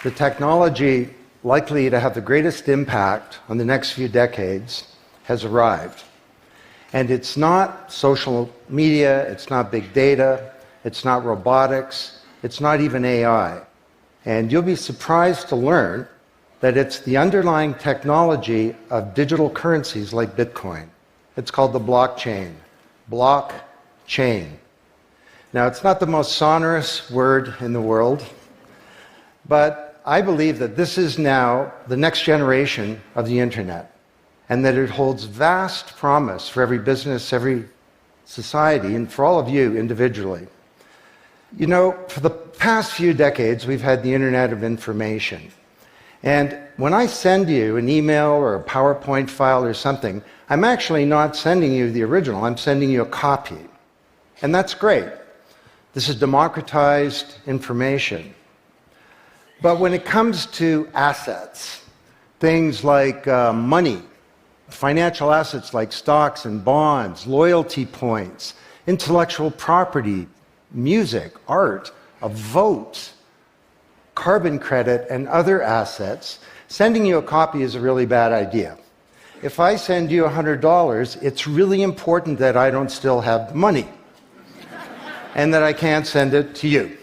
The technology likely to have the greatest impact on the next few decades has arrived. And it's not social media, it's not big data, it's not robotics, it's not even AI. And you'll be surprised to learn that it's the underlying technology of digital currencies like Bitcoin. It's called the blockchain. Blockchain. Now, it's not the most sonorous word in the world, but I believe that this is now the next generation of the internet, and that it holds vast promise for every business, every society, and for all of you individually. You know, for the past few decades, we've had the Internet of Information. And when I send you an email or a PowerPoint file or something, I'm actually not sending you the original, I'm sending you a copy. And that's great. This is democratized information. But when it comes to assets, things like money, financial assets like stocks and bonds, loyalty points, intellectual property, music, art, a vote, carbon credit, and other assets, sending you a copy is a really bad idea. If I send you $100, it's really important that I don't still have money and that I can't send it to you.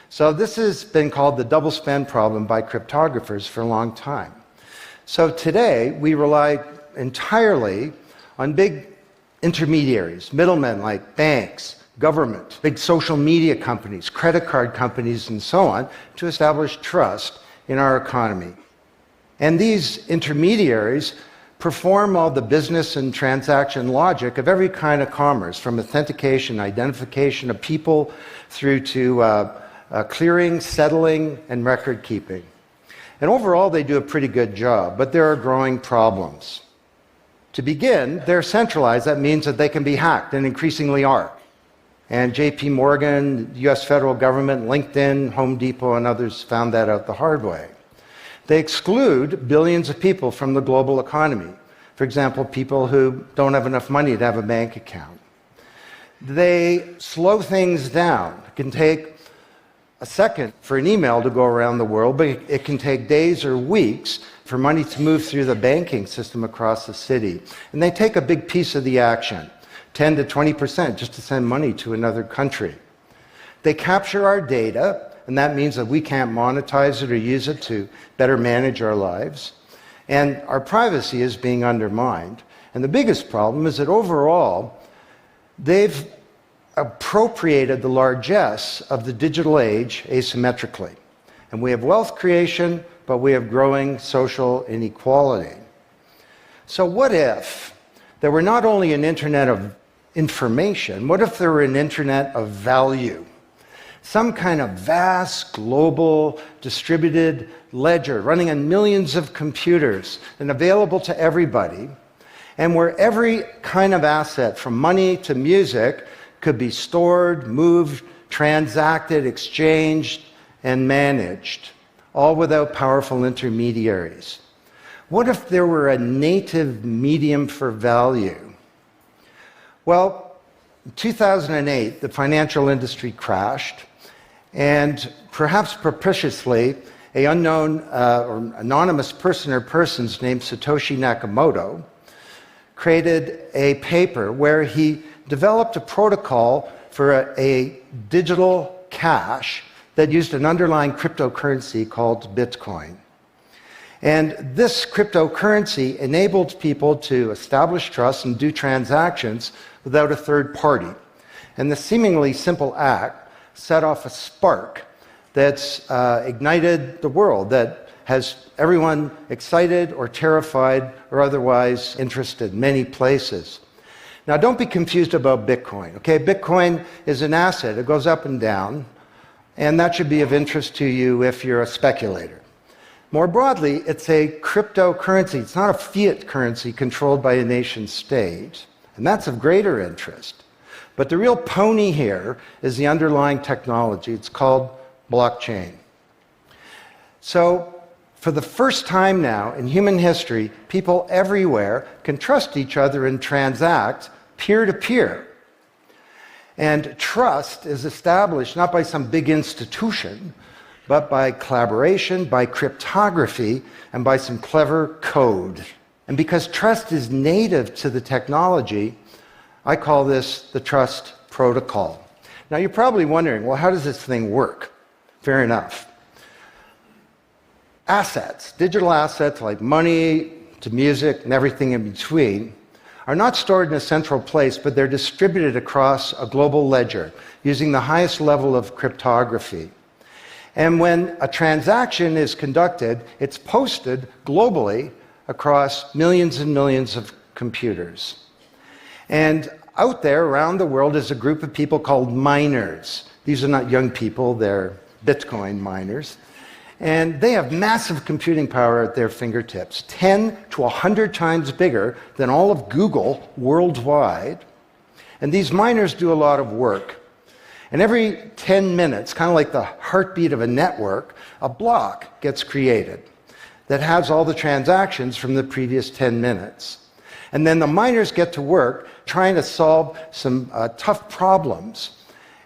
So this has been called the double spend problem by cryptographers for a long time. So today, we rely entirely on big intermediaries, middlemen like banks, government, big social media companies, credit card companies, and so on, to establish trust in our economy. And these intermediaries perform all the business and transaction logic of every kind of commerce, from authentication, identification of people, through to clearing, settling, and record keeping. And overall, they do a pretty good job, but there are growing problems. To begin, they're centralized. That means that they can be hacked, and increasingly are. And JP Morgan, the US federal government, LinkedIn, Home Depot, and others found that out the hard way. They exclude billions of people from the global economy. For example, people who don't have enough money to have a bank account. They slow things down. It can take a second for an email to go around the world, but it can take days or weeks for money to move through the banking system across the city. And they take a big piece of the action, 10 to 20%, just to send money to another country. They capture our data, and that means that we can't monetize it or use it to better manage our lives. And our privacy is being undermined. And the biggest problem is that overall, they've appropriated the largesse of the digital age asymmetrically. And we have wealth creation, but we have growing social inequality. So what if there were not only an internet of information, what if there were an internet of value? Some kind of vast, global, distributed ledger running on millions of computers and available to everybody, and where every kind of asset, from money to music, could be stored, moved, transacted, exchanged, and managed, all without powerful intermediaries. What if there were a native medium for value? Well, in 2008, the financial industry crashed, and perhaps propitiously, an unknown or anonymous person or persons named Satoshi Nakamoto created a paper where he developed a protocol for a digital cash that used an underlying cryptocurrency called Bitcoin. And this cryptocurrency enabled people to establish trust and do transactions without a third party. And the seemingly simple act set off a spark that's ignited the world, that has everyone excited or terrified or otherwise interested in many places. Now, don't be confused about Bitcoin, okay? Bitcoin is an asset. It goes up and down, and that should be of interest to you if you're a speculator. More broadly, it's a cryptocurrency. It's not a fiat currency controlled by a nation state, and that's of greater interest. But the real pony here is the underlying technology. It's called blockchain. So, for the first time now in human history, people everywhere can trust each other and transact peer-to-peer. And trust is established not by some big institution, but by collaboration, by cryptography, and by some clever code. And because trust is native to the technology, I call this the trust protocol. Now you're probably wondering, well, how does this thing work? Fair enough. Assets, digital assets like money to music and everything in between, are not stored in a central place, but they're distributed across a global ledger using the highest level of cryptography. And when a transaction is conducted, it's posted globally across millions and millions of computers. And out there around the world is a group of people called miners. These are not young people, they're Bitcoin miners. And they have massive computing power at their fingertips, 10 to 100 times bigger than all of Google worldwide. And these miners do a lot of work. And every 10 minutes, kind of like the heartbeat of a network, a block gets created that has all the transactions from the previous 10 minutes. And then the miners get to work trying to solve some tough problems.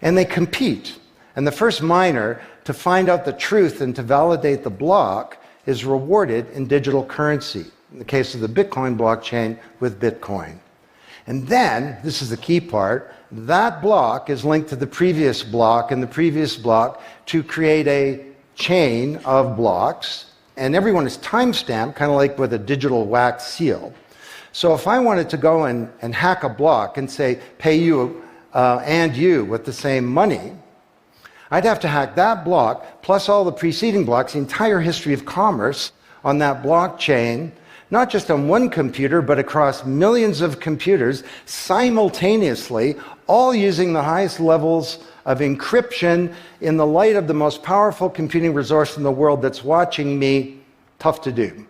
And they compete. And the first miner to find out the truth and to validate the block is rewarded in digital currency, in the case of the Bitcoin blockchain with Bitcoin. And then, this is the key part, that block is linked to the previous block and the previous block to create a chain of blocks, and everyone is time-stamped, kind of like with a digital wax seal. So if I wanted to go and hack a block and say, pay you and you with the same money, I'd have to hack that block, plus all the preceding blocks, the entire history of commerce on that blockchain, not just on one computer, but across millions of computers simultaneously, all using the highest levels of encryption in the light of the most powerful computing resource in the world that's watching me. Tough to do.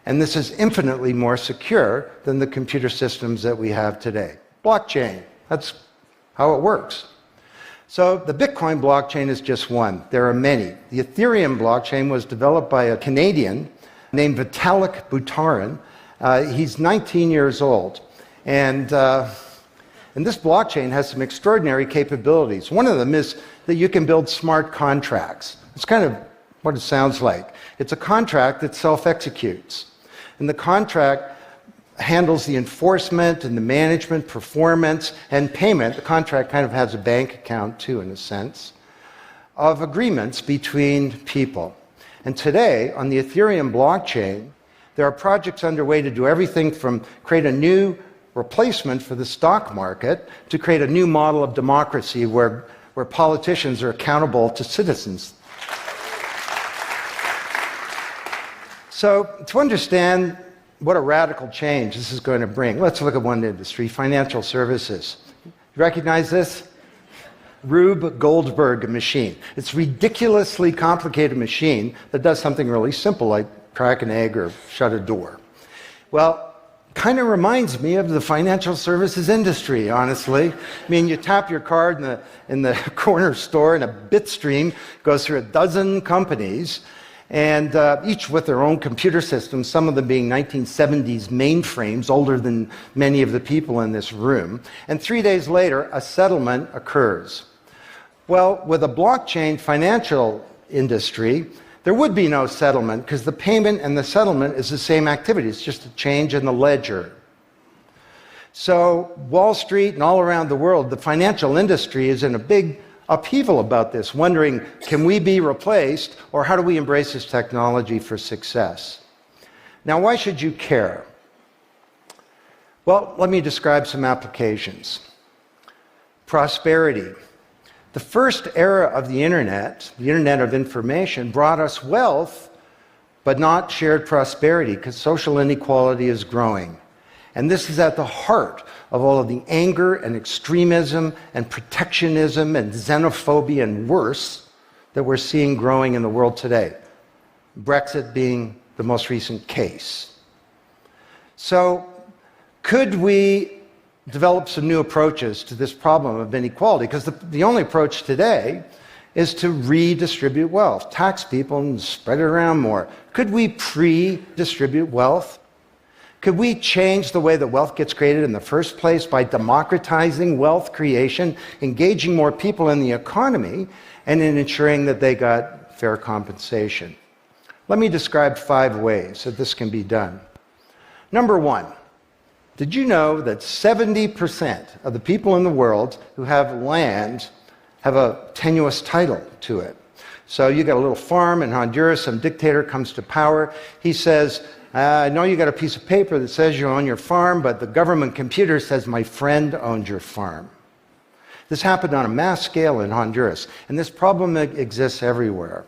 And this is infinitely more secure than the computer systems that we have today. Blockchain, that's how it works. So the Bitcoin blockchain is just one. There are many. The Ethereum blockchain was developed by a Canadian named Vitalik Buterin. He's 19 years old. And this blockchain has some extraordinary capabilities. One of them is that you can build smart contracts. It's kind of what it sounds like. It's a contract that self-executes. And the contract handles the enforcement and the management, performance, and payment. The contract kind of has a bank account, too, in a sense, of agreements between people. And today, on the Ethereum blockchain, there are projects underway to do everything from create a new replacement for the stock market to create a new model of democracy where politicians are accountable to citizens. So, to understand what a radical change this is going to bring, let's look at one industry, financial services. You recognize this? Rube Goldberg machine. It's a ridiculously complicated machine that does something really simple, like crack an egg or shut a door. Well, kind of reminds me of the financial services industry, honestly. I mean, you tap your card in the corner store, and a bit stream goes through a dozen companies, and each with their own computer systems, some of them being 1970s mainframes, older than many of the people in this room. And 3 days later, a settlement occurs. Well, with a blockchain financial industry, there would be no settlement because the payment and the settlement is the same activity. It's just a change in the ledger. So Wall Street and all around the world, the financial industry is in a big upheaval about this, wondering, can we be replaced, or how do we embrace this technology for success? Now, why should you care? Well, let me describe some applications. Prosperity. The first era of the Internet of information, brought us wealth, but not shared prosperity, because social inequality is growing. And this is at the heart of all of the anger and extremism and protectionism and xenophobia and worse that we're seeing growing in the world today. Brexit being the most recent case. So, could we develop some new approaches to this problem of inequality? Because the only approach today is to redistribute wealth, tax people and spread it around more. Could we pre-distribute wealth? Could we change the way that wealth gets created in the first place by democratizing wealth creation, engaging more people in the economy, and in ensuring that they got fair compensation. Let me describe 5 ways that this can be done. Number 1, did you know that 70% of the people in the world who have land have a tenuous title to it? So you got a little farm in Honduras, some dictator comes to power. He says, I know you got a piece of paper that says you own your farm, but the government computer says my friend owns your farm. This happened on a mass scale in Honduras, and this problem exists everywhere.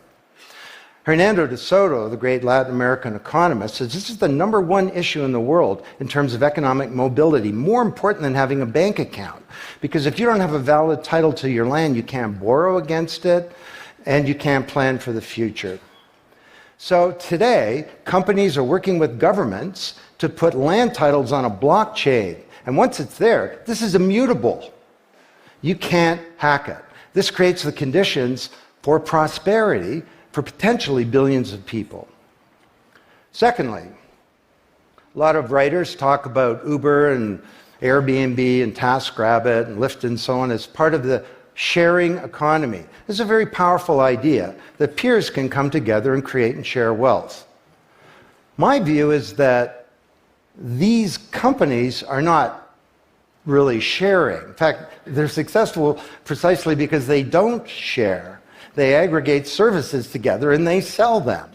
Hernando de Soto, the great Latin American economist, says this is the number 1 issue in the world in terms of economic mobility, more important than having a bank account. Because if you don't have a valid title to your land, you can't borrow against it, and you can't plan for the future. So today, companies are working with governments to put land titles on a blockchain. And once it's there, this is immutable. You can't hack it. This creates the conditions for prosperity for potentially billions of people. Secondly, a lot of writers talk about Uber and Airbnb and TaskRabbit and Lyft and so on as part of the sharing economy. This is a very powerful idea that peers can come together and create and share wealth. My view is that these companies are not really sharing. In fact, they're successful precisely because they don't share. They aggregate services together and they sell them.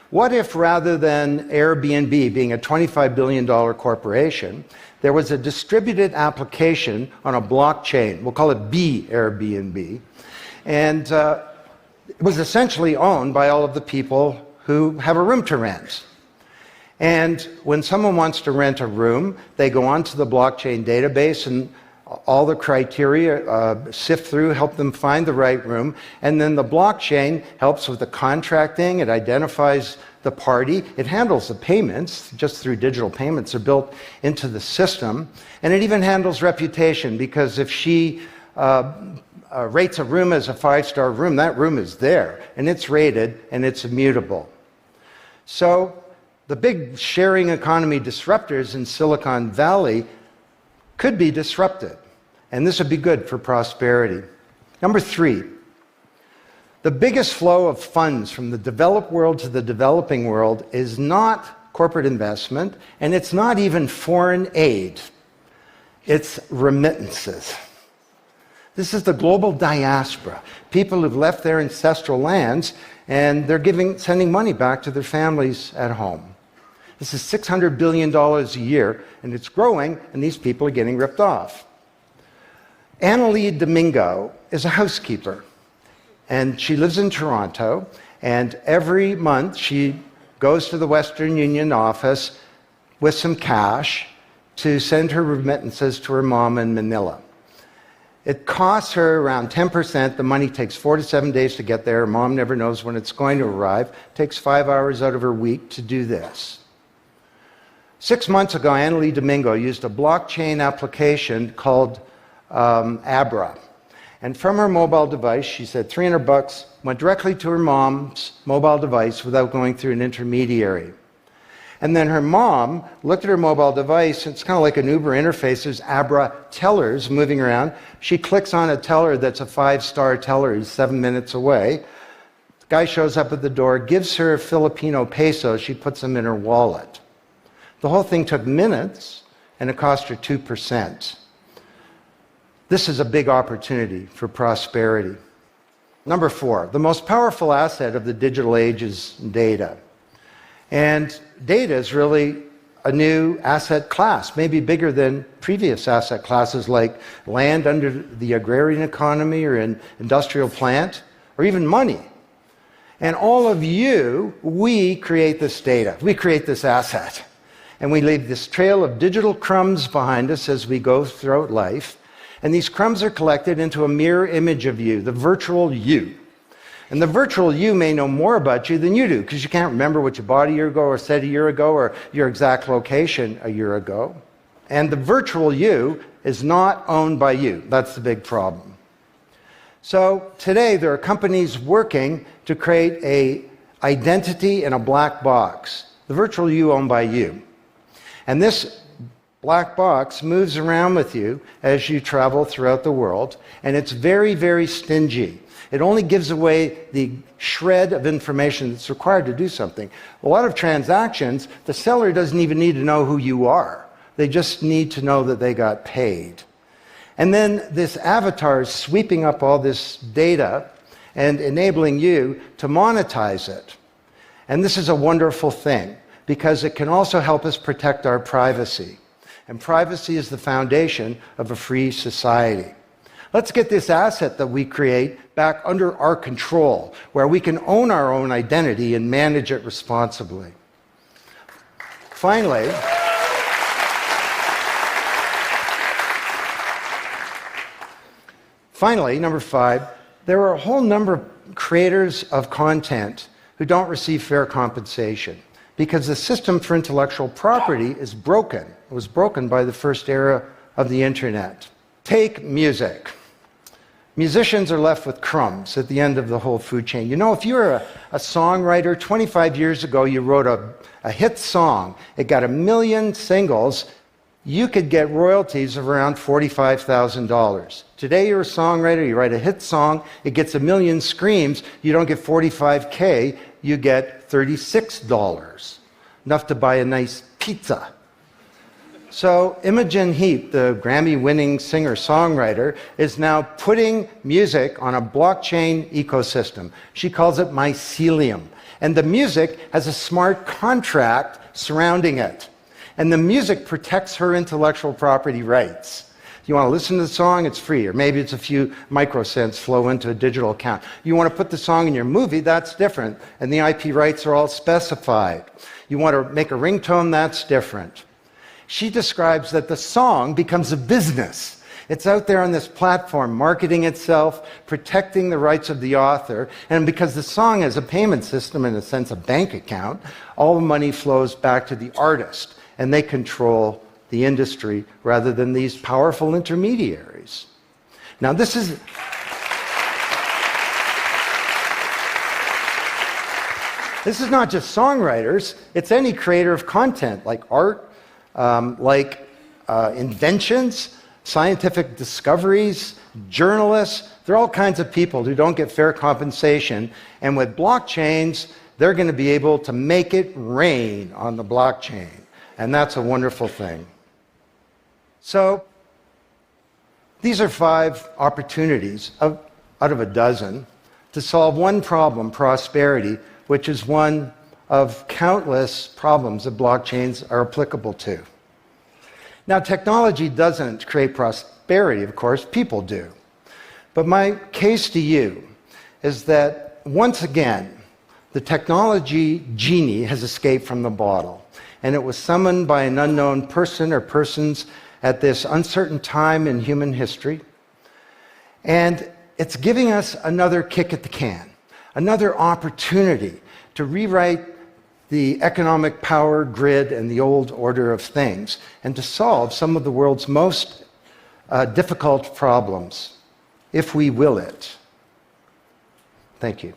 What if rather than Airbnb being a $25 billion corporation, there was a distributed application on a blockchain, we'll call it B-Airbnb, and it was essentially owned by all of the people who have a room to rent. And when someone wants to rent a room, they go onto the blockchain database and all the criteria sift through, help them find the right room, and then the blockchain helps with the contracting, it identifies the party, it handles the payments, just through digital payments are built into the system, and it even handles reputation, because if she rates a room as a 5-star room, that room is there, and it's rated, and it's immutable. So the big sharing economy disruptors in Silicon Valley could be disrupted, and this would be good for prosperity. Number 3, the biggest flow of funds from the developed world to the developing world is not corporate investment, and it's not even foreign aid. It's remittances. This is the global diaspora, people who've left their ancestral lands, and they're sending money back to their families at home. This is $600 billion a year, and it's growing, and these people are getting ripped off. Annalie Domingo is a housekeeper, and she lives in Toronto, and every month she goes to the Western Union office with some cash to send her remittances to her mom in Manila. It costs her around 10%. The money takes 4 to 7 days to get there. Her mom never knows when it's going to arrive. It takes 5 hours out of her week to do this. 6 months ago, Annalie Domingo used a blockchain application called Abra. And from her mobile device, she said $300 went directly to her mom's mobile device without going through an intermediary. And then her mom looked at her mobile device, and it's kind of like an Uber interface. There's Abra tellers moving around. She clicks on a teller that's a 5-star teller. He's 7 minutes away. The guy shows up at the door, gives her Filipino pesos. She puts them in her wallet. The whole thing took minutes, and it cost her 2%. This is a big opportunity for prosperity. Number 4, the most powerful asset of the digital age is data. And data is really a new asset class, maybe bigger than previous asset classes like land under the agrarian economy or an industrial plant, or even money. And all of you, we create this data. We create this asset. And we leave this trail of digital crumbs behind us as we go throughout life. And these crumbs are collected into a mirror image of you, the virtual you. And the virtual you may know more about you than you do, because you can't remember what you bought a year ago or said a year ago or your exact location a year ago. And the virtual you is not owned by you. That's the big problem. So today there are companies working to create an identity in a black box. The virtual you owned by you. And this black box moves around with you as you travel throughout the world, and it's very, very stingy. It only gives away the shred of information that's required to do something. A lot of transactions, the seller doesn't even need to know who you are. They just need to know that they got paid. And then this avatar is sweeping up all this data and enabling you to monetize it. And this is a wonderful thing, because it can also help us protect our privacy. And privacy is the foundation of a free society. Let's get this asset that we create back under our control, where we can own our own identity and manage it responsibly. Finally, number 5, there are a whole number of creators of content who don't receive fair compensation because the system for intellectual property is broken. It was broken by the first era of the internet. Take music. Musicians are left with crumbs at the end of the whole food chain. You know, if you're a songwriter, 25 years ago you wrote a hit song, it got 1 million singles, you could get royalties of around $45,000. Today you're a songwriter, you write a hit song, it gets 1 million streams, you don't get $45K, you get $36. Enough to buy a nice pizza. So Imogen Heap, the Grammy-winning singer-songwriter, is now putting music on a blockchain ecosystem. She calls it mycelium. And the music has a smart contract surrounding it. And the music protects her intellectual property rights. You want to listen to the song, it's free, or maybe it's a few microcents flow into a digital account. You want to put the song in your movie, that's different, and the IP rights are all specified. You want to make a ringtone, that's different. She describes that the song becomes a business. It's out there on this platform, marketing itself, protecting the rights of the author, and because the song has a payment system, in a sense, a bank account, all the money flows back to the artist, and they control the industry rather than these powerful intermediaries. Now, this is not just songwriters, it's any creator of content, like art, inventions, scientific discoveries, journalists. There are all kinds of people who don't get fair compensation, and with blockchains, they're going to be able to make it rain on the blockchain. And that's a wonderful thing. So, these are 5 opportunities out of a dozen to solve one problem, prosperity, which is one of countless problems that blockchains are applicable to. Now, technology doesn't create prosperity, of course, people do. But my case to you is that, once again, the technology genie has escaped from the bottle. And it was summoned by an unknown person or persons at this uncertain time in human history. And it's giving us another kick at the can, another opportunity to rewrite the economic power grid and the old order of things, and to solve some of the world's most difficult problems, if we will it. Thank you.